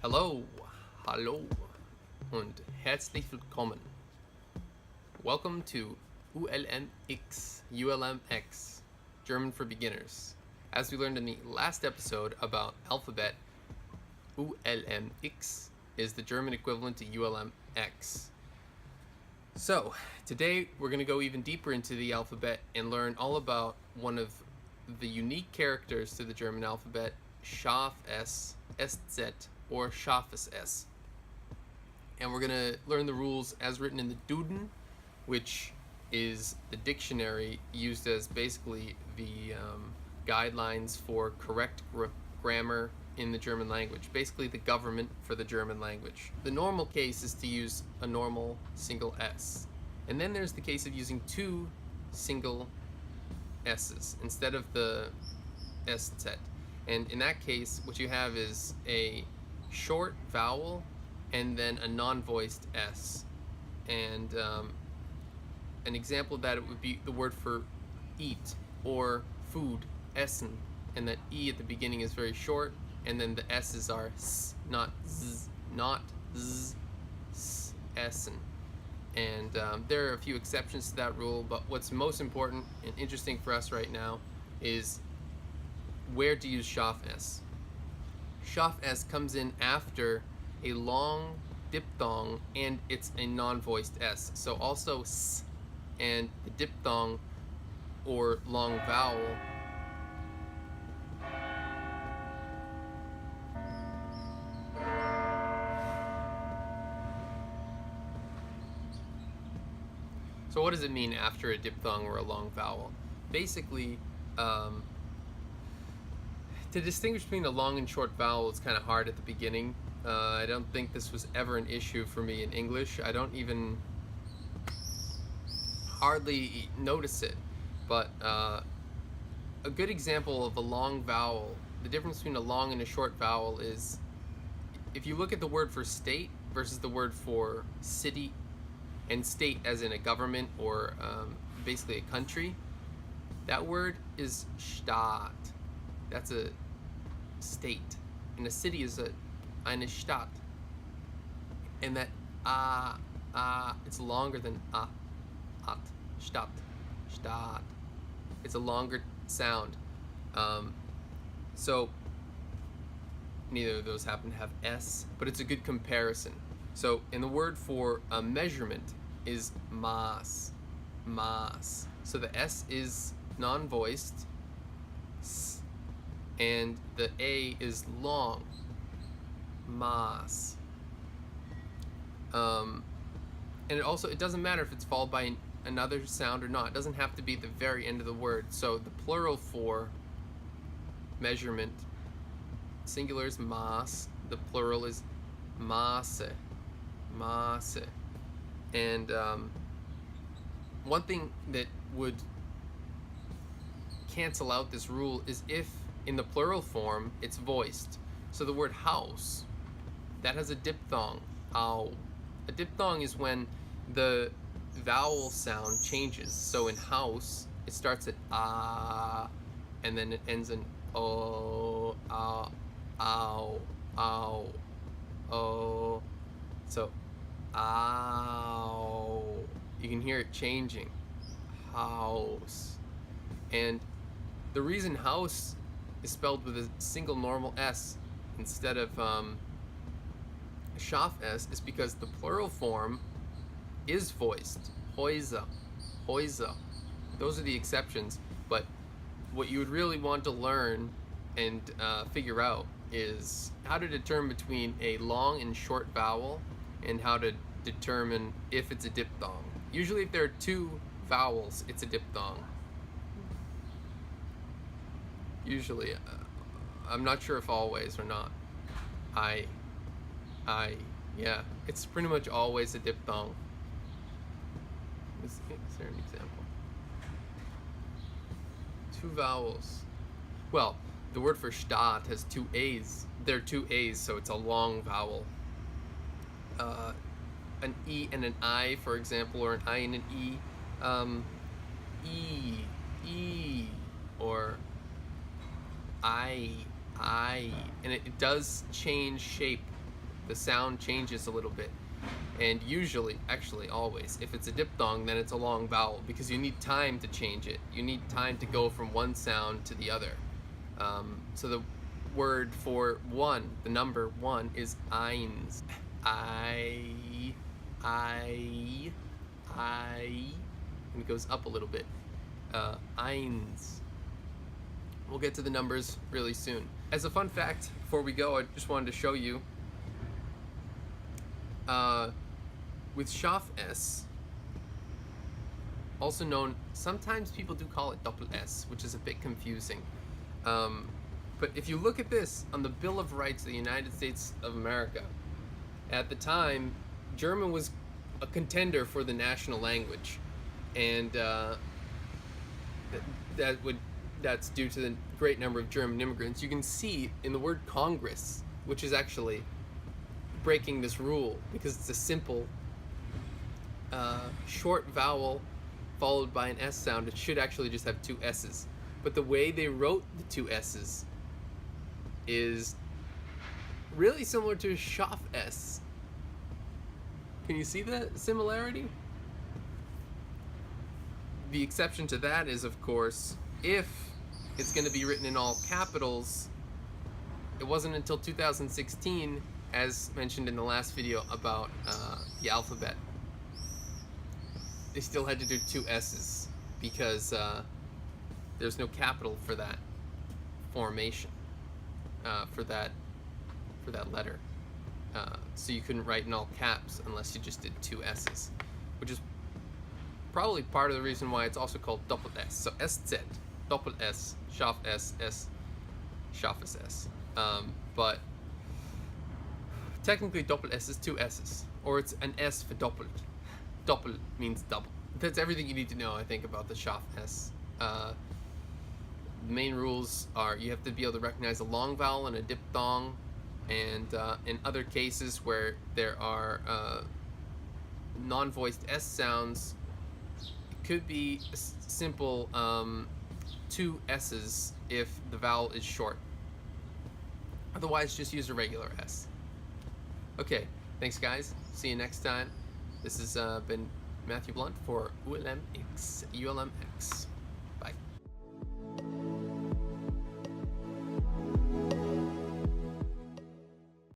Hallo, hallo und herzlich willkommen. Welcome to ULM-X, ULM-X, German for Beginners. As we learned in the last episode about alphabet, ULM-X is the German equivalent to ULM-X. So, today we're going to go even deeper into the alphabet and learn all about one of the unique characters to the German alphabet, Scharf-S, Eszett, or Scharfes. And we're going to learn the rules as written in the Duden, which is the dictionary used as basically the guidelines for correct grammar in the German language, basically the government for the German language. The normal case is to use a normal single S. And then there's the case of using two single S's instead of the S set. And in that case, what you have is a short vowel and then a non-voiced S. And an example of that, it would be the word for eat or food, Essen, and that E at the beginning is very short, and then the S's are S, not Z, Essen. And there are a few exceptions to that rule, but what's most important and interesting for us right now is where to use Scharf-S. Scharf-S comes in after a long diphthong and it's a non-voiced S. So also S and the diphthong or long vowel So what does it mean after a diphthong or a long vowel? Basically, to distinguish between a long and short vowel is kind of hard at the beginning. I don't think this was ever an issue for me in English. I don't even hardly notice it. But a good example of a long vowel, the difference between a long and a short vowel is if you look at the word for state versus the word for city, and state as in a government or basically a country, that word is Staat. That's a state. And a city is eine Stadt. And that it's longer than at, Stadt, Stadt. It's a longer sound. So neither of those happen to have S, but it's a good comparison. So in the word for a measurement is Maß, Maß. So the S is non-voiced, S, and the A is long, Maß. And it doesn't matter if it's followed by another sound or not. It doesn't have to be at the very end of the word. So the plural for measurement, singular is Maß, the plural is Maße, Maße. And one thing that would cancel out this rule is if in the plural form it's voiced. So the word house, that has a diphthong, ow. A diphthong is when the vowel sound changes. So in house, it starts at ah, and then it ends in oh, ow, ow, ow, oh. So ow, you can hear it changing, house. And the reason house is spelled with a single normal S instead of Scharf-S is because the plural form is voiced, Häuser, Häuser. Those are the exceptions, but what you would really want to learn and figure out is how to determine between a long and short vowel and how to determine if it's a diphthong. Usually if there are two vowels, it's a diphthong. Usually. I'm not sure if always or not. Yeah, it's pretty much always a diphthong. Is there an example? Two vowels. Well, the word for Stadt has two A's. There are two A's, so it's a long vowel. An E and an I, for example, or an I and an E. E, or I, and it does change shape the sound changes a little bit. And usually, actually always, if it's a diphthong, then it's a long vowel, because you need time to change it. You need time to go from one sound to the other. So the word for one, the number one, is eins. I, and it goes up a little bit. Eins. We'll get to the numbers really soon. As a fun fact, before we go, I just wanted to show you, with Scharf-S, also known, sometimes people do call it double S, which is a bit confusing. But if you look at this on the Bill of Rights of the United States of America, at the time, German was a contender for the national language, and that's due to the great number of German immigrants. You can see in the word Congress, which is actually breaking this rule, because it's a simple short vowel followed by an S sound. It should actually just have two S's, but the way they wrote the two S's is really similar to Scharf-S. Can you see the similarity? The exception to that is, of course, if it's going to be written in all capitals. It wasn't until 2016, as mentioned in the last video about the alphabet, they still had to do two S's, because there's no capital for that formation, for that letter. So you couldn't write in all caps unless you just did two S's, which is probably part of the reason why it's also called double S. So Eszett, double S, Scharf-S, S, scharfes S. But technically double S is two S's, or it's an S for doppelt. Doppelt means double. That's everything you need to know, I think, about the Scharf-S. The main rules are you have to be able to recognize a long vowel and a diphthong, and in other cases where there are non-voiced S sounds, it could be simple two S's if the vowel is short. Otherwise, just use a regular S. Okay, thanks guys. See you next time. This has been Matthew Blunt for ULM-X.